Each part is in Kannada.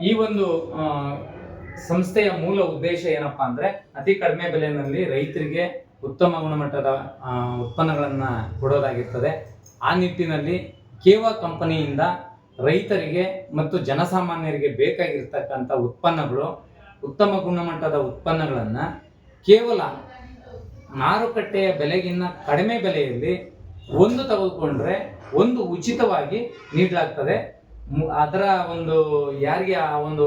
ಈ ಒಂದು ಸಂಸ್ಥೆಯ ಮೂಲ ಉದ್ದೇಶ ಏನಪ್ಪಾ ಅಂದ್ರೆ ಅತಿ ಕಡಿಮೆ ಬೆಲೆಯಲ್ಲಿ ರೈತರಿಗೆ ಉತ್ತಮ ಗುಣಮಟ್ಟದ ಉತ್ಪನ್ನಗಳನ್ನ ಕೊಡೋದಾಗಿರ್ತದೆ. ಆ ನಿಟ್ಟಿನಲ್ಲಿ ಕೇವಾ ಕಂಪನಿಯಿಂದ ರೈತರಿಗೆ ಮತ್ತು ಜನಸಾಮಾನ್ಯರಿಗೆ ಬೇಕಾಗಿರ್ತಕ್ಕಂಥ ಉತ್ಪನ್ನಗಳು, ಉತ್ತಮ ಗುಣಮಟ್ಟದ ಉತ್ಪನ್ನಗಳನ್ನು ಕೇವಲ ಮಾರುಕಟ್ಟೆಯ ಬೆಲೆಗಿನ್ನ ಕಡಿಮೆ ಬೆಲೆಯಲ್ಲಿ ಒಂದು ತೆಗೆದುಕೊಂಡ್ರೆ ಒಂದು ಉಚಿತವಾಗಿ ನೀಡಲಾಗ್ತದೆ. ಅದರ ಒಂದು ಯಾರಿಗೆ ಆ ಒಂದು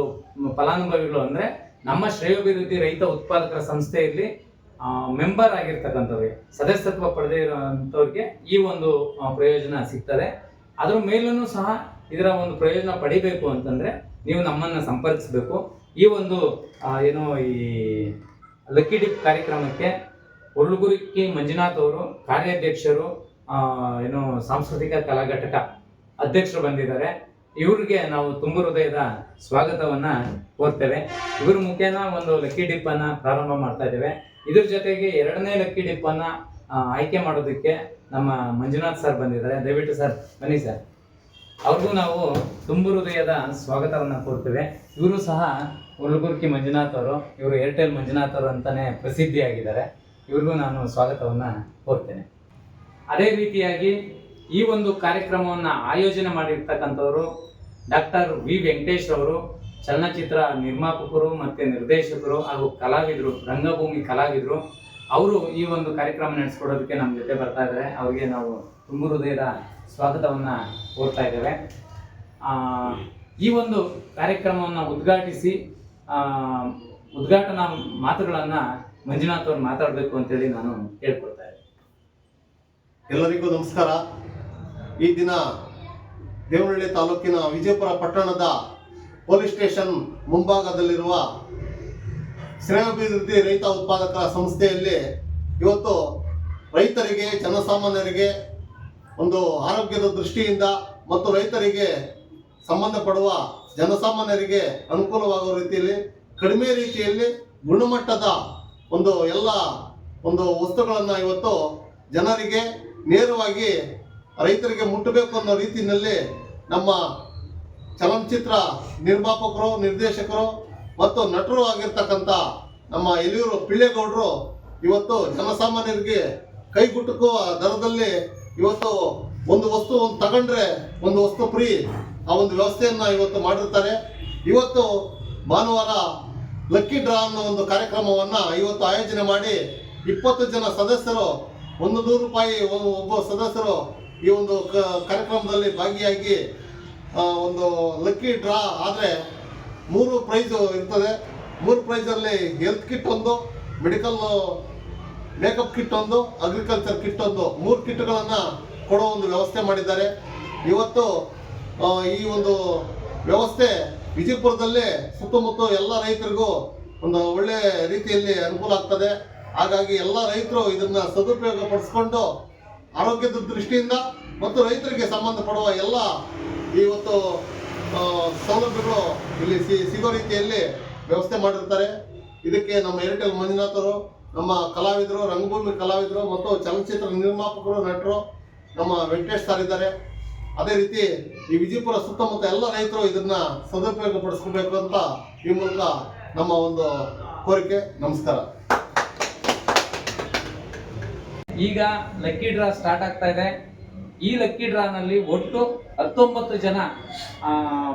ಫಲಾನುಭವಿಗಳು ಅಂದರೆ ನಮ್ಮ ಶ್ರೇಯೋಭಿವೃದ್ಧಿ ರೈತ ಉತ್ಪಾದಕರ ಸಂಸ್ಥೆಯಲ್ಲಿ ಮೆಂಬರ್ ಆಗಿರ್ತಕ್ಕಂಥವ್ರಿಗೆ, ಸದಸ್ಯತ್ವ ಪಡೆದಿರುವಂಥವ್ರಿಗೆ ಈ ಒಂದು ಪ್ರಯೋಜನ ಸಿಗ್ತದೆ. ಅದರ ಮೇಲೂ ಸಹ ಇದರ ಒಂದು ಪ್ರಯೋಜನ ಪಡಿಬೇಕು ಅಂತಂದರೆ ನೀವು ನಮ್ಮನ್ನು ಸಂಪರ್ಕಿಸಬೇಕು. ಈ ಒಂದು ಈ ಲಕ್ಕಿ ಡಿಪ್ ಕಾರ್ಯಕ್ರಮಕ್ಕೆ ಒಳ್ಳುಗುರಿಕಿ ಮಂಜುನಾಥ್ ಅವರು ಕಾರ್ಯಾಧ್ಯಕ್ಷರು, ಸಾಂಸ್ಕೃತಿಕ ಕಲಾ ಘಟಕ ಅಧ್ಯಕ್ಷರು ಬಂದಿದ್ದಾರೆ. ಇವ್ರಿಗೆ ನಾವು ತುಂಬ ಹೃದಯದ ಸ್ವಾಗತವನ್ನ ಕೋರ್ತೇವೆ. ಇವ್ರ ಮುಖೇನ ಒಂದು ಲಕ್ಕಿ ಡಿಪ್ ಅನ್ನ ಪ್ರಾರಂಭ ಮಾಡ್ತಾ ಇದ್ದೇವೆ. ಇದ್ರ ಜೊತೆಗೆ 2ನೇ ಲಕ್ಕಿ ಡಿಪ್ ಅನ್ನ ಆಯ್ಕೆ ಮಾಡೋದಕ್ಕೆ ನಮ್ಮ ಮಂಜುನಾಥ್ ಸರ್ ಬಂದಿದ್ದಾರೆ. ದಯವಿಟ್ಟು ಸರ್ ಬನ್ನಿ ಸರ್. ಅವ್ರಿಗೂ ನಾವು ತುಂಬ ಹೃದಯದ ಸ್ವಾಗತವನ್ನ ಕೋರ್ತೇವೆ. ಇವರು ಸಹ ಒಳ್ಳುಗುರ್ಕಿ ಮಂಜುನಾಥ್ ಅವರು, ಇವರು ಏರ್ಟೆಲ್ ಮಂಜುನಾಥ್ ಅವರು ಅಂತಾನೆ ಪ್ರಸಿದ್ಧಿಯಾಗಿದ್ದಾರೆ. ಇವ್ರಿಗೂ ನಾನು ಸ್ವಾಗತವನ್ನ ಕೋರ್ತೇನೆ. ಅದೇ ರೀತಿಯಾಗಿ ಈ ಒಂದು ಕಾರ್ಯಕ್ರಮವನ್ನು ಆಯೋಜನೆ ಮಾಡಿರ್ತಕ್ಕಂಥವರು ಡಾಕ್ಟರ್ ವಿ ವೆಂಕಟೇಶ್ ಅವರು, ಚಲನಚಿತ್ರ ನಿರ್ಮಾಪಕರು ಮತ್ತು ನಿರ್ದೇಶಕರು ಹಾಗೂ ಕಲಾವಿದರು, ರಂಗಭೂಮಿ ಕಲಾವಿದರು. ಅವರು ಈ ಒಂದು ಕಾರ್ಯಕ್ರಮ ನಡೆಸ್ಕೊಡೋದಕ್ಕೆ ನಮ್ಮ ಜೊತೆ ಬರ್ತಾ ಇದ್ದಾರೆ. ಅವರಿಗೆ ನಾವು ತುಂಬ ಹೃದಯದ ಸ್ವಾಗತವನ್ನು ಕೋರ್ತಾ ಇದ್ದೇವೆ. ಈ ಒಂದು ಕಾರ್ಯಕ್ರಮವನ್ನು ಉದ್ಘಾಟಿಸಿ ಉದ್ಘಾಟನಾ ಮಾತುಗಳನ್ನು ಮಂಜುನಾಥ್ ಅವರು ಮಾತಾಡಬೇಕು ಅಂತೇಳಿ ನಾನು ಕೇಳ್ಕೊಳ್ತಾ ಇದ್ದೇನೆ. ಎಲ್ಲರಿಗೂ ನಮಸ್ಕಾರ. ಈ ದಿನ ದೇವನಹಳ್ಳಿ ತಾಲೂಕಿನ ವಿಜಯಪುರ ಪಟ್ಟಣದ ಪೊಲೀಸ್ ಸ್ಟೇಷನ್ ಮುಂಭಾಗದಲ್ಲಿರುವ ಶ್ರೇಯೋಭಿವೃದ್ಧಿ ರೈತ ಉತ್ಪಾದಕರ ಸಂಸ್ಥೆಯಲ್ಲಿ ಇವತ್ತು ರೈತರಿಗೆ, ಜನಸಾಮಾನ್ಯರಿಗೆ ಒಂದು ಆರೋಗ್ಯದ ದೃಷ್ಟಿಯಿಂದ ಮತ್ತು ರೈತರಿಗೆ ಸಂಬಂಧಪಡುವ ಜನಸಾಮಾನ್ಯರಿಗೆ ಅನುಕೂಲವಾಗುವ ರೀತಿಯಲ್ಲಿ ಕಡಿಮೆ ರೀತಿಯಲ್ಲಿ ಗುಣಮಟ್ಟದ ಎಲ್ಲ ವಸ್ತುಗಳನ್ನು ಇವತ್ತು ಜನರಿಗೆ ನೇರವಾಗಿ ರೈತರಿಗೆ ಮುಟ್ಟಬೇಕು ಅನ್ನೋ ರೀತಿಯಲ್ಲಿ ನಮ್ಮ ಚಲನಚಿತ್ರ ನಿರ್ಮಾಪಕರು, ನಿರ್ದೇಶಕರು ಮತ್ತು ನಟರು ಆಗಿರ್ತಕ್ಕಂಥ ನಮ್ಮ ಯಲಿಯೂರು ಪಿಳ್ಳೇಗೌಡರು ಇವತ್ತು ಜನಸಾಮಾನ್ಯರಿಗೆ ಕೈಗುಟುಕುವ ದರದಲ್ಲಿ ಇವತ್ತು ಒಂದು ವಸ್ತು ತಗೊಂಡ್ರೆ ಒಂದು ವಸ್ತು ಫ್ರೀ, ಆ ಒಂದು ವ್ಯವಸ್ಥೆಯನ್ನು ಇವತ್ತು ಮಾಡಿರ್ತಾರೆ. ಇವತ್ತು ಭಾನುವಾರ ಲಕ್ಕಿ ಡ್ರಾ ಅನ್ನೋ ಒಂದು ಕಾರ್ಯಕ್ರಮವನ್ನು ಇವತ್ತು ಆಯೋಜನೆ ಮಾಡಿ 20 ಜನ ಸದಸ್ಯರು, 100 ರೂಪಾಯಿ ಒಬ್ಬ ಸದಸ್ಯರು ಈ ಒಂದು ಕಾರ್ಯಕ್ರಮದಲ್ಲಿ ಭಾಗಿಯಾಗಿ ಒಂದು ಲಕ್ಕಿ ಡ್ರಾ ಆದರೆ 3 ಪ್ರೈಸು ಇರ್ತದೆ. 3 ಪ್ರೈಸಲ್ಲಿ ಹೆಲ್ತ್ ಕಿಟ್ ಒಂದು, ಮೆಡಿಕಲ್ ಮೇಕಪ್ ಕಿಟ್ ಒಂದು, ಅಗ್ರಿಕಲ್ಚರ್ ಕಿಟ್ ಒಂದು, 3 ಕಿಟ್ಗಳನ್ನು ಕೊಡೋ ಒಂದು ವ್ಯವಸ್ಥೆ ಮಾಡಿದ್ದಾರೆ. ಇವತ್ತು ಈ ಒಂದು ವ್ಯವಸ್ಥೆ ವಿಜಯಪುರದಲ್ಲೇ ಸುತ್ತಮುತ್ತ ಎಲ್ಲ ರೈತರಿಗೂ ಒಂದು ಒಳ್ಳೆ ರೀತಿಯಲ್ಲಿ ಅನುಕೂಲ ಆಗ್ತದೆ. ಹಾಗಾಗಿ ಎಲ್ಲ ರೈತರು ಇದನ್ನ ಸದುಪಯೋಗ ಪಡಿಸ್ಕೊಂಡು ಆರೋಗ್ಯದ ದೃಷ್ಟಿಯಿಂದ ಮತ್ತು ರೈತರಿಗೆ ಸಂಬಂಧಪಡುವ ಎಲ್ಲ ಇವತ್ತು ಸೌಲಭ್ಯಗಳು ಇಲ್ಲಿ ಸಿಗೋ ರೀತಿಯಲ್ಲಿ ವ್ಯವಸ್ಥೆ ಮಾಡಿರ್ತಾರೆ. ಇದಕ್ಕೆ ನಮ್ಮ ಏರ್ಟೆಲ್ ಮಂಜುನಾಥ್ ಅವರು, ನಮ್ಮ ಕಲಾವಿದರು, ರಂಗಭೂಮಿ ಕಲಾವಿದರು ಮತ್ತು ಚಲನಚಿತ್ರ ನಿರ್ಮಾಪಕರು, ನಟರು ನಮ್ಮ ವೆಂಕಟೇಶ್ ಸರ್ ಇದ್ದಾರೆ. ಅದೇ ರೀತಿ ಈ ವಿಜಯಪುರ ಸುತ್ತಮುತ್ತ ಎಲ್ಲ ರೈತರು ಇದನ್ನ ಸದುಪಯೋಗ ಪಡಿಸ್ಕೋಬೇಕು ಅಂತ ಈ ಮೂಲಕ ನಮ್ಮ ಒಂದು ಕೋರಿಕೆ. ನಮಸ್ಕಾರ. ಈಗ ಲಕ್ಕಿ ಡ್ರಾ ಸ್ಟಾರ್ಟ್ ಆಗ್ತಾ ಇದೆ. ಈ ಲಕ್ಕಿ ಡ್ರಾನಲ್ಲಿ ಒಟ್ಟು 19 ಜನ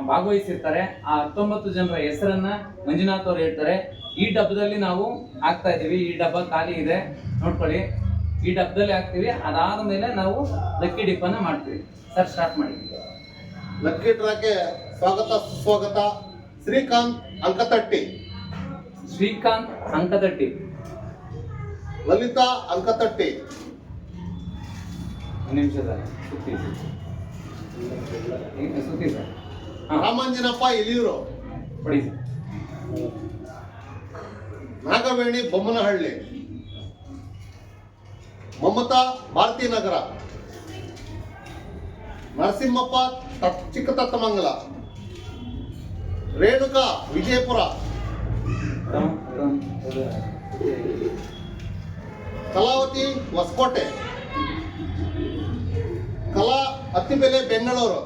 ಭಾಗವಹಿಸಿರ್ತಾರೆ. ಆ 19 ಜನರ ಹೆಸರನ್ನ ಮಂಜುನಾಥ್ ಅವರು ಹೇಳ್ತಾರೆ. ಈ ಡಬ್ಬದಲ್ಲಿ ನಾವು ಹಾಕ್ತಾ ಇದ್ದೀವಿ. ಈ ಡಬ್ಬ ಖಾಲಿ ಇದೆ, ನೋಡ್ಕೊಳ್ಳಿ. ಈ ಡಬ್ಬದಲ್ಲಿ ಹಾಕ್ತೀವಿ. ಅದಾದ ಮೇಲೆ ನಾವು ಲಕ್ಕಿ ಡಿಪ್ ಅನ್ನ ಮಾಡ್ತೀವಿ. ಸರ್, ಸ್ಟಾರ್ಟ್ ಮಾಡಿ. ಲಕ್ಕಿ ಡ್ರಾಗೆ ಸ್ವಾಗತ ಸುಸ್ವಾಗತ. ಶ್ರೀಕಾಂತ್ ಅಂಕತಟ್ಟಿ. ಶ್ರೀಕಾಂತ್ ಅಂಕತಟ್ಟಿ. ಲಲಿತಾ ಅಂಕತಟ್ಟಿ. ಒಂದು ನಿಮಿಷ ಸರ್, ಸುತ್ತಿ ಸರ್. ರಾಮಾಂಜನಪ್ಪ ಯಲಿಯೂರು. ಕೊಡಿ ಸರ್. ನಾಗವೇಣಿ ಬೊಮ್ಮನಹಳ್ಳಿ. ಮಮತಾ ಭಾರತೀನಗರ. ನರಸಿಂಹಪ್ಪ ಚಿಕ್ಕತತ್ತಮಂಗಲ. ರೇಣುಕಾ ವಿಜಯಪುರ. ಕಲಾವತಿ ಹೊಸಕೋಟೆ. ಕಲಾ ಅತ್ತಿಬೆಲೆ ಬೆಂಗಳೂರು.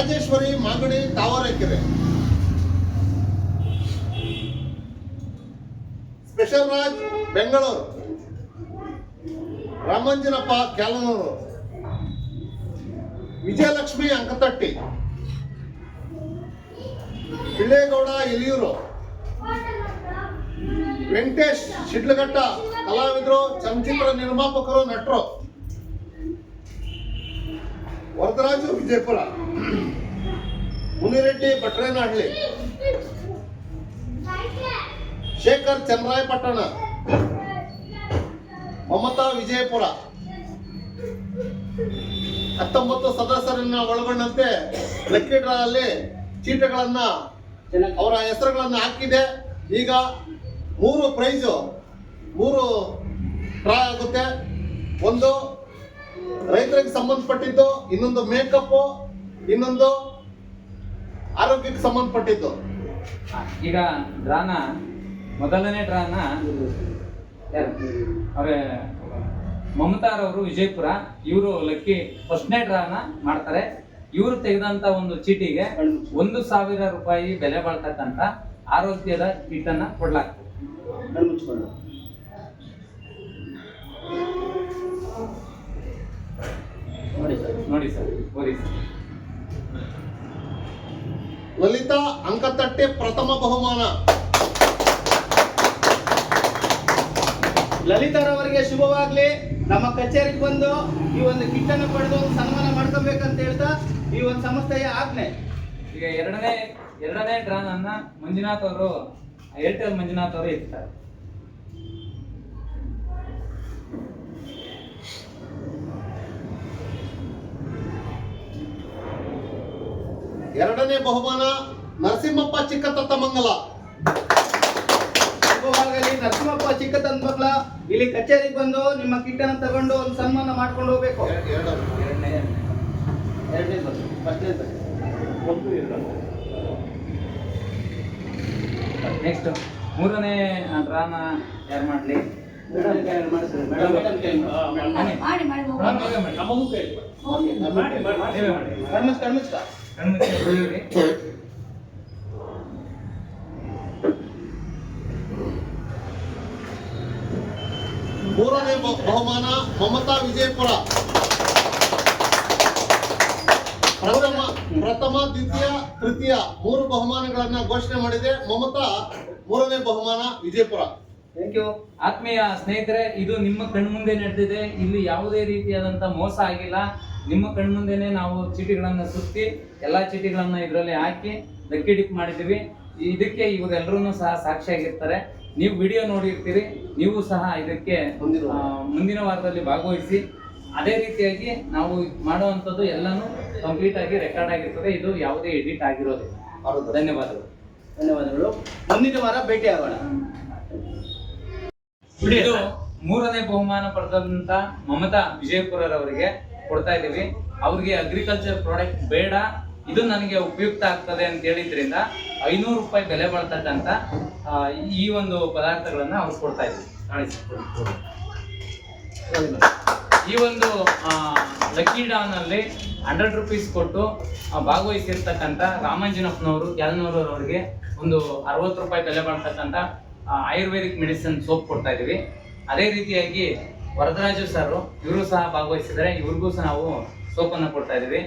ರಾಜೇಶ್ವರಿ ಮಾಗಡಿ ತಾವರೆಕೆರೆ, ಸ್ಪೆಷಲ್ ರಾಜ್ ಬೆಂಗಳೂರು, ರಾಮಂಜನಪ್ಪ ಕ್ಯಾಲನೂರು, ವಿಜಯಲಕ್ಷ್ಮಿ ಅಂಕತಟ್ಟಿ, ಪಿಳ್ಳೇಗೌಡ ಇಲಿಯೂರು, ವೆಂಕಟೇಶ್ ಶಿಡ್ಲಘಟ್ಟ, ಕಲಾವಿದರು, ಚಲನಚಿತ್ರ ನಿರ್ಮಾಪಕರು, ನಟರು, ವರದರಾಜು ವಿಜಯಪುರ, ಮುನಿರೆಡ್ಡಿ ಭಟ್ರೇನಹಳ್ಳಿ, ಶೇಖರ್ ಚನ್ನರಾಯಪಟ್ಟಣ, ಮಮತಾ ವಿಜಯಪುರ. 19 ಸದಸ್ಯರನ್ನ ಒಳಗೊಂಡಂತೆ ಲಕ್ಕಿ ಡ್ರಾ ಅಲ್ಲಿ ಚೀಟಗಳನ್ನ ಅವರ ಹೆಸರುಗಳನ್ನ ಹಾಕಿದೆ. ಈಗ 3 ಪ್ರೈಸು 3 ಡ್ರಾ ಆಗುತ್ತೆ. ಒಂದು ರೈತರಿಗೆ ಸಂಬಂಧಪಟ್ಟಿದ್ದು, ಇನ್ನೊಂದು ಮೇಕಪ್, ಇನ್ನೊಂದು ಆರೋಗ್ಯಕ್ಕೆ ಸಂಬಂಧಪಟ್ಟಿದ್ದು. ಈಗ ಡ್ರಾನ ಮೊದಲನೇ ಡ್ರಾನ ಅವರೇ ಮಮತಾರವರು ವಿಜಯಪುರ, ಇವರು ಲಕ್ಕಿ ಫಸ್ಟ್ನೇ ಡ್ರಾನ ಮಾಡ್ತಾರೆ. ಇವರು ತೆಗೆದಂತ ಒಂದು ಚೀಟಿಗೆ 1,000 ರೂಪಾಯಿ ಬೆಲೆ ಬಾಳ್ತಕ್ಕಂಥ ಆರೋಗ್ಯದ ಕಿಟ್ಟನ್ನ ಕೊಡ್ಲಾಗ್ತದೆ. ನೋಡಿ ಸರ್, ಓದಿ ಸರ್. ಲಲಿತಾ ಅಂಕತಟ್ಟೆ ಪ್ರಥಮ ಬಹುಮಾನ. ಲಲಿತಾರವರಿಗೆ ಶುಭವಾಗ್ಲಿ. ನಮ್ಮ ಕಚೇರಿಗೆ ಬಂದು ಈ ಒಂದು ಕಿಟ್ಟನ್ನು ಪಡೆದು ಸನ್ಮಾನ ಮಾಡ್ಕೋಬೇಕಂತ ಹೇಳ್ತಾ ಈ ಒಂದು ಸಂಸ್ಥೆಯ ಆಜ್ಞೆ. ಈಗ ಎರಡನೇ ಡ್ರಾನನ್ನ ಮಂಜುನಾಥ್ ಅವರು, ಏರ್ಟೆಲ್ ಮಂಜುನಾಥ್ ಅವರು ಇರ್ತಾರೆ. ಎರಡನೇ ಬಹುಮಾನ ನರಸಿಂಹಪ್ಪ ಚಿಕ್ಕತತ್ತಮಂಗಲ. ಶುಭವಾಗಲಿ. ನರಸಿಂಹಪ್ಪ ಚಿಕ್ಕತಂಬಕ್ಲ ಇಲ್ಲಿ ಕಚೇರಿಗೆ ಬಂದು ನಿಮ್ಮ ಕಿಟ್ಟನ್ನು ತಗೊಂಡು ಒಂದು ಸನ್ಮಾನ ಮಾಡ್ಕೊಂಡು ಹೋಗ್ಬೇಕು. ನೆಕ್ಸ್ಟ್ 3ನೇ ಡ್ರಾನ ಯಾರು ಮಾಡ್ಲಿ? ಮೂರನೇ ಬಹುಮಾನ ಮಮತಾ ವಿಜಯಪುರ. ಪ್ರಥಮ ದ್ವಿತೀಯ ತೃತೀಯ 3 ಬಹುಮಾನಗಳನ್ನ ಘೋಷಣೆ ಮಾಡಿದೆ. ಮಮತಾ 3ನೇ ಬಹುಮಾನ ವಿಜಯಪುರ. Thank you. ಆತ್ಮೀಯ ಸ್ನೇಹಿತರೆ, ಇದು ನಿಮ್ಮ ಕಣ್ಮುಂದೆ ನಡೆದಿದೆ. ಇಲ್ಲಿ ಯಾವುದೇ ರೀತಿಯಾದಂಥ ಮೋಸ ಆಗಿಲ್ಲ. ನಿಮ್ಮ ಕಣ್ಮುಂದೆನೆ ನಾವು ಚೀಟಿಗಳನ್ನು ಸುತ್ತಿ ಎಲ್ಲಾ ಚೀಟಿಗಳನ್ನ ಇದರಲ್ಲಿ ಹಾಕಿ ಲಕ್ಕಿ ಡಿಪ್ ಮಾಡಿದ್ದೀವಿ. ಇದಕ್ಕೆ ಇವರೆಲ್ಲರೂ ಸಹ ಸಾಕ್ಷಿಯಾಗಿರ್ತಾರೆ. ನೀವು ವಿಡಿಯೋ ನೋಡಿರ್ತೀರಿ, ನೀವು ಸಹ ಇದಕ್ಕೆ ಮುಂದಿನ ವಾರದಲ್ಲಿ ಭಾಗವಹಿಸಿ. ಅದೇ ರೀತಿಯಾಗಿ ನಾವು ಮಾಡುವಂಥದ್ದು ಎಲ್ಲಾನು ಕಂಪ್ಲೀಟ್ ಆಗಿ ರೆಕಾರ್ಡ್ ಆಗಿರ್ತದೆ. ಇದು ಯಾವುದೇ ಎಡಿಟ್ ಆಗಿರೋದಿಲ್ಲ. ಧನ್ಯವಾದಗಳು. ಮುಂದಿನ ವಾರ ಭೇಟಿ ಆಗೋಣ. ಇದು 3ನೇ ಬಹುಮಾನ ಪಡೆದಂತ ಮಮತಾ ವಿಜಯಪುರರವರಿಗೆ ಕೊಡ್ತಾ ಇದ್ದೀವಿ. ಅವ್ರಿಗೆ ಅಗ್ರಿಕಲ್ಚರ್ ಪ್ರಾಡಕ್ಟ್ ಬೇಡ, ಇದು ನನಗೆ ಉಪಯುಕ್ತ ಆಗ್ತದೆ ಅಂತ ಹೇಳಿದ್ರಿಂದ 500 ರೂಪಾಯಿ ಬೆಲೆ ಬಾಳ್ತಕ್ಕಂಥ ಈ ಒಂದು ಪದಾರ್ಥಗಳನ್ನ ಅವ್ರು ಕೊಡ್ತಾ ಇದ್ದೀವಿ. ಈ ಒಂದು ಲಕ್ಕಿ ಡ್ರಾನಲ್ಲಿ 100 ರೂಪೀಸ್ ಕೊಟ್ಟು ಭಾಗವಹಿಸಿರ್ತಕ್ಕಂಥ ರಾಮಂಜನಪ್ಪನವರು ಕ್ಯಾಲನೂರವರಿಗೆ ಒಂದು 60 ರೂಪಾಯಿ ಬೆಲೆ ಬಾಳ್ತಕ್ಕಂಥ ಆಯುರ್ವೇದಿಕ್ ಮೆಡಿಸಿನ್ ಸೋಪ್ ಕೊಡ್ತಾ ಇದ್ದೀವಿ. ಅದೇ ರೀತಿಯಾಗಿ ವರದರಾಜು ಸರ್ ಇವರು ಸಹ ಭಾಗವಹಿಸಿದ್ದಾರೆ. ಇವ್ರಿಗೂ ಸಹ ನಾವು ಸೋಪನ್ನು ಕೊಡ್ತಾ ಇದ್ದೀವಿ.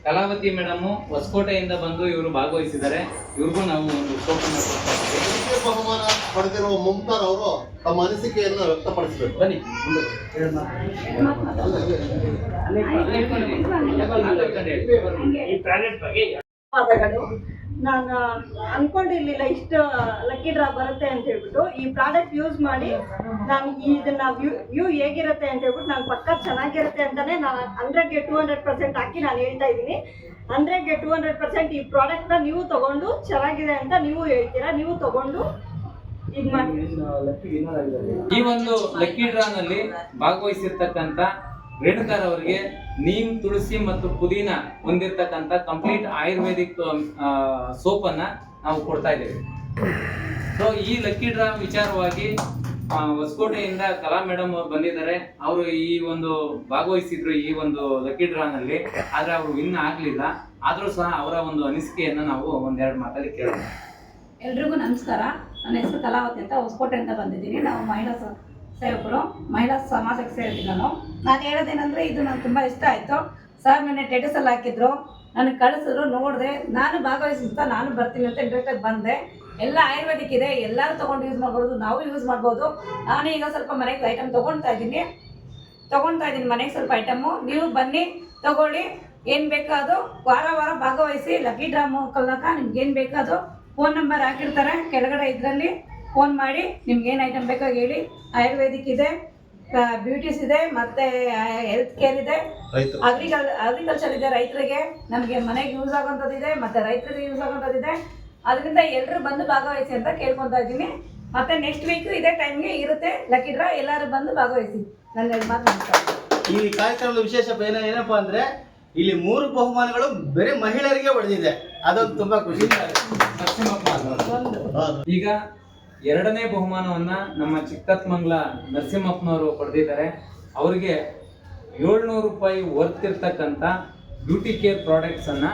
ಕಲಾವತಿ ಮೇಡಮು ಹೊಸಕೋಟೆಯಿಂದ ಬಂದು ಇವರು ಭಾಗವಹಿಸಿದ್ದಾರೆ. ಇವ್ರಿಗೂ ನಾವು ಒಂದು ಸೋಪನ್ನು ಕೊಡ್ತಾ ಇದ್ದೀವಿ. ದ್ವಿತೀಯ ಬಹುಮಾನ ಪಡೆದಿರುವ ಮುಮ್ತಾರ್ ಅವರು ತಮ್ಮ ಅನಿಸಿಕೆಯನ್ನು ವ್ಯಕ್ತಪಡಿಸಬೇಕು. ಬನ್ನಿ. ನಾನು ಅನ್ಕೊಂಡಿರ್ಲಿಲ್ಲ ಇಷ್ಟು ಲಕ್ಕಿ ಡ್ರಾ ಬರುತ್ತೆ ಅಂತ ಹೇಳ್ಬಿಟ್ಟು. ಈ ಪ್ರಾಡಕ್ಟ್ ಯೂಸ್ ಮಾಡಿ ನಾನು ಇದನ್ನ ವ್ಯೂ ಹೇಗಿರುತ್ತೆ ಅಂತ ಹೇಳ್ಬಿಟ್ಟು ನಾನು ಪಕ್ಕ ಚೆನ್ನಾಗಿರುತ್ತೆ ಅಂತಾನೆ ನಾನು 100ಗೆ 200% ಹಾಕಿ ನಾನು ಹೇಳ್ತಾ ಇದ್ದೀನಿ. 100ಗೆ 200% ಈ ಪ್ರಾಡಕ್ಟ್ನ ನೀವು ತಗೊಂಡು ಚೆನ್ನಾಗಿದೆ ಅಂತ ನೀವು ಹೇಳ್ತೀರಾ. ನೀವು ತಗೊಂಡು ಇದು ಮಾಡಿ. ಈ ಒಂದು ಲಕ್ಕಿ ಡ್ರಾನಲ್ಲಿ ಭಾಗವಹಿಸಿರ್ತಕ್ಕಂಥ ರೇಣುಕಾರ್ ಅವರಿಗೆ ನೀಮ್, ತುಳಸಿ ಮತ್ತು ಪುದೀನ ಹೊಂದಿರತಕ್ಕಂಥ ಕಂಪ್ಲೀಟ್ ಆಯುರ್ವೇದಿಕ್ ಸೋಪನ್ನ ನಾವು ಕೊಡ್ತಾ ಇದ್ದೇವೆ. ಸೊ ಈ ಲಕ್ಕಿ ಡ್ರಾ ವಿಚಾರವಾಗಿ ಹೊಸಕೋಟೆಯಿಂದ ಕಲಾ ಮೇಡಮ್ ಅವ್ರು ಬಂದಿದ್ದಾರೆ. ಅವರು ಈ ಒಂದು ಭಾಗವಹಿಸಿದ್ರು ಈ ಒಂದು ಲಕ್ಕಿ ಡ್ರಾನಲ್ಲಿ, ಆದ್ರೆ ಅವರು ವಿನ್ ಆಗ್ಲಿಲ್ಲ. ಆದ್ರೂ ಸಹ ಅವರ ಒಂದು ಅನಿಸಿಕೆಯನ್ನ ನಾವು ಒಂದೆರಡು ಮಾತಲ್ಲಿ ಕೇಳೋಣ. ಎಲ್ರಿಗೂ ನಮಸ್ಕಾರ. ನನ್ನ ಹೆಸರು ಕಲಾವತಿ ಅಂತ ಹೊಸಕೋಟೆಯಿಂದ ಬಂದಿದ್ದೀನಿ. ನಾವು ಮಹಿಳಾ ಸೇವಕರು, ಮಹಿಳಾ ಸಮಾಜಕ್ಕೆ ಸೇರಿದ್ದೀನಿ. ನಾನು ಹೇಳೋದೇನೆಂದರೆ, ಇದು ನನಗೆ ತುಂಬ ಇಷ್ಟ ಆಯಿತು. ಸರ್ ಮೊನ್ನೆ ಸ್ಟೇಟಸಲ್ಲಿ ಹಾಕಿದ್ರು, ನನಗೆ ಕಳಿಸಿದ್ರು, ನೋಡಿದೆ. ನಾನು ಭಾಗವಹಿಸಿದ ನಾನು ಬರ್ತೀನಿ ಅಂತ ಇಂಟ್ರೆಸ್ಟಾಗಿ ಬಂದೆ. ಎಲ್ಲ ಆಯುರ್ವೇದಿಕ್ ಇದೆ, ಎಲ್ಲರೂ ತೊಗೊಂಡು ಯೂಸ್ ಮಾಡ್ಬೋದು, ನಾವು ಯೂಸ್ ಮಾಡ್ಬೋದು. ನಾನು ಈಗ ಸ್ವಲ್ಪ ಮನೆಗೆ ಐಟಮ್ ತೊಗೊಳ್ತಾ ಇದ್ದೀನಿ ಮನೆಗೆ ಸ್ವಲ್ಪ ಐಟಮು. ನೀವು ಬನ್ನಿ ತೊಗೊಳ್ಳಿ. ಏನು ಬೇಕಾದು ವಾರ ಭಾಗವಹಿಸಿ. ಲಕ್ಕಿ ಡ್ರಾ ಮೂಲಕ ನಿಮ್ಗೆ ಏನು ಬೇಕಾದು ಫೋನ್ ನಂಬರ್ ಹಾಕಿರ್ತಾರೆ ಕೆಳಗಡೆ, ಇದರಲ್ಲಿ ಫೋನ್ ಮಾಡಿ ನಿಮ್ಗೆ ಏನು ಐಟಮ್ ಬೇಕಾಗಿ ಹೇಳಿ. ಆಯುರ್ವೇದಿಕ್ ಇದೆ, ಬ್ಯೂಟೀಸ್ ಇದೆ, ಮತ್ತು ಹೆಲ್ತ್ ಕೇರ್ ಇದೆ, ಅಗ್ರಿಕಲ್ಚರ್ ಇದೆ. ರೈತರಿಗೆ ನಮಗೆ ಮನೆಗೆ ಯೂಸ್ ಆಗೋಂಥದ್ದಿದೆ, ಮತ್ತು ರೈತರಿಗೆ ಯೂಸ್ ಆಗೋಂಥದ್ದಿದೆ. ಅದರಿಂದ ಎಲ್ಲರೂ ಬಂದು ಭಾಗವಹಿಸಿ ಅಂತ ಕೇಳ್ಕೊತಾ ಇದ್ದೀನಿ. ಮತ್ತು ನೆಕ್ಸ್ಟ್ ವೀಕ್ ಇದೇ ಟೈಮ್ಗೆ ಇರುತ್ತೆ ಲಕ್ಕಿ ಡ್ರಾ. ಎಲ್ಲರೂ ಬಂದು ಭಾಗವಹಿಸಿ. ನನ್ನ ಮಾತು ಈ ಕಾರ್ಯಕ್ರಮದ ವಿಶೇಷ ಏನಪ್ಪಾ ಅಂದ್ರೆ, ಇಲ್ಲಿ 3 ಬಹುಮಾನಗಳು ಬೇರೆ ಮಹಿಳೆಯರಿಗೆ ಒಡೆದಿದೆ. ಅದೊಂದು ತುಂಬಾ ಖುಷಿ. ಈಗ 2ನೇ ಬಹುಮಾನವನ್ನ ನಮ್ಮ ಚಿಕ್ಕತ್ಮಂಗ್ಲ ನರಸಿಂಹಪ್ಪನವರು ಪಡೆದಿದ್ದಾರೆ. ಅವರಿಗೆ 700 ರೂಪಾಯಿ ವರ್ತ್ ಇರ್ತಕ್ಕಂಥ ಬ್ಯೂಟಿ ಕೇರ್ ಪ್ರಾಡಕ್ಟ್ಸ್ ಅನ್ನ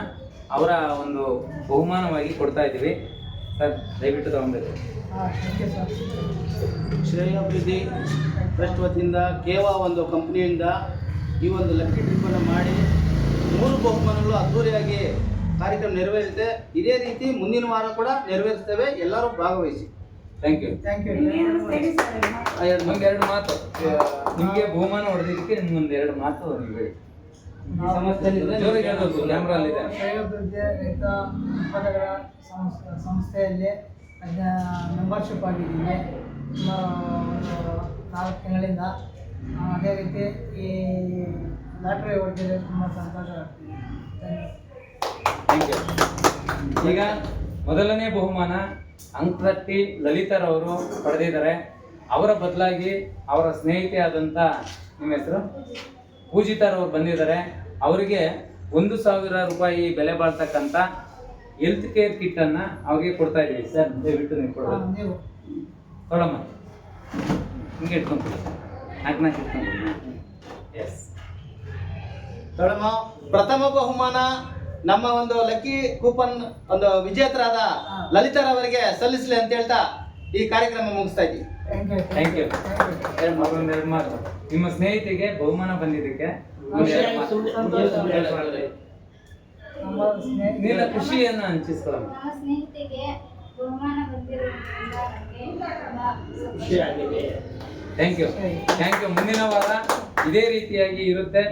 ಅವರ ಒಂದು ಬಹುಮಾನವಾಗಿ ಕೊಡ್ತಾ ಇದ್ದೀವಿ. ಸರ್ ದಯವಿಟ್ಟು ತಗೊಂಡ್ಬೇಕು. ಶ್ರೇಯಾಭಿವೃದ್ಧಿ ಟ್ರಸ್ಟ್ ವತಿಯಿಂದ ಕೇವಾ ಒಂದು ಕಂಪ್ನಿಯಿಂದ ಈ ಒಂದು ಲಕ್ಕಿ ಟ್ರಿಪ್ಪನ್ನು ಮಾಡಿ 3 ಬಹುಮಾನಗಳು ಅದ್ದೂರಿಯಾಗಿ ಕಾರ್ಯಕ್ರಮ ನೆರವೇರಿದೆ. ಇದೇ ರೀತಿ ಮುಂದಿನ ವಾರ ಕೂಡ ನೆರವೇರಿಸ್ತೇವೆ. ಎಲ್ಲರೂ ಭಾಗವಹಿಸಿ. Thank you. ಒಂದೆರಡು ಮಾತು ನಿಮಗೆ ಬಹುಮಾನ ಹೊಡೆದಿದ್ದಕ್ಕೆ ನಿಮ್ಗೊಂದೆರಡು ಮಾತು ನೀವು ಹೇಳಿ. ಶ್ರೇಯೋಭಿವೃದ್ಧಿ ರೈತ ಉತ್ಪಾದಕರ ಸಂಸ್ಥೆಯಲ್ಲಿ ಮೆಂಬರ್ಶಿಪ್ ಆಗಿದ್ದೀನಿ ಒಂದು 4 ತಿಂಗಳಿಂದ. ಅದೇ ರೀತಿ ಈ ಲಾಟ್ರಿ ಹೊಡೆದಿದೆ, ತುಂಬ ಸಂತೋಷ ಆಗ್ತಿದೆ. Thank you. ಈಗ ಮೊದಲನೇ ಬಹುಮಾನ ಅಂಕಟ್ಟಿ ಲಲಿತರವರು ಪಡೆದಿದ್ದಾರೆ. ಅವರ ಬದಲಾಗಿ ಅವರ ಸ್ನೇಹಿತೆ ಆದಂಥ, ನಿಮ್ಮ ಹೆಸರು ಪೂಜಿತರವರು ಬಂದಿದ್ದಾರೆ. ಅವರಿಗೆ 1,000 ರೂಪಾಯಿ ಬೆಲೆ ಬಾಳ್ತಕ್ಕಂಥ ಹೆಲ್ತ್ ಕೇರ್ ಕಿಟ್ ಅನ್ನ ಅವ್ರಿಗೆ ಕೊಡ್ತಾ ಇದ್ದೀವಿ. ಸರ್ ದಯವಿಟ್ಟು ನೀವು ಕೊಡೋದು ಕೊಡಮ್ಮ, ಹಿಂಗೆ ಇಟ್ಕೊಂಡ್ಬಿಡಿ. ನಾಲ್ಕು ಇಟ್ಕೊಂಡ್ಬಿಡಿ. ಎಸ್ ನೋಡಮ್ಮ, ಪ್ರಥಮ ಬಹುಮಾನ ನಮ್ಮ ಒಂದು ಲಕ್ಕಿ ಕೂಪನ್ ಒಂದು ವಿಜೇತರಾದ ಲಲಿತರವರಿಗೆ ಸಲ್ಲಿಸಲಿ ಅಂತ ಹೇಳ್ತಾ ಈ ಕಾರ್ಯಕ್ರಮ ಮುಗಿಸ್ತಾ ಇದ್ದೀವಿ. Thank you. ಒಂದೆರಡು ಮಾತು ನಿಮ್ಮ ಸ್ನೇಹಿತಿಗೆ ಬಹುಮಾನ ಬಂದಿದ್ದಕ್ಕೆ ನಿನ್ನ ಖುಷಿಯನ್ನ ಹಂಚಿಸ್ಕೊಳ್ಳಮ್ಮ. ನಮ್ಮ ಸ್ನೇಹಿತೆಗೆ ಬಹುಮಾನ ಬಂದಿರೋದ್ರಿಂದ ಥ್ಯಾಂಕ್ ಯು. ಮುಂದಿನ ವಾರ ಇದೇ ರೀತಿಯಾಗಿ ಇರುತ್ತೆ.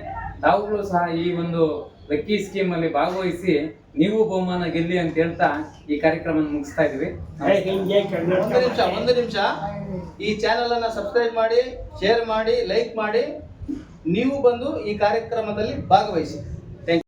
ತಾವುಗಳು ಸಹ ಈ ಒಂದು ಲಕ್ಕಿ ಸ್ಕೀಮ್ ಅಲ್ಲಿ ಭಾಗವಹಿಸಿ ನೀವು ಬಹುಮಾನ ಗೆಲ್ಲಿ ಅಂತ ಹೇಳ್ತಾ ಈ ಕಾರ್ಯಕ್ರಮ ಮುಗಿಸ್ತಾ ಇದೀವಿ. ಒಂದು ನಿಮಿಷ ಈ ಚಾನೆಲ್ ಅನ್ನ ಸಬ್ಸ್ಕ್ರೈಬ್ ಮಾಡಿ, ಶೇರ್ ಮಾಡಿ, ಲೈಕ್ ಮಾಡಿ. ನೀವು ಬಂದು ಈ ಕಾರ್ಯಕ್ರಮದಲ್ಲಿ ಭಾಗವಹಿಸಿ.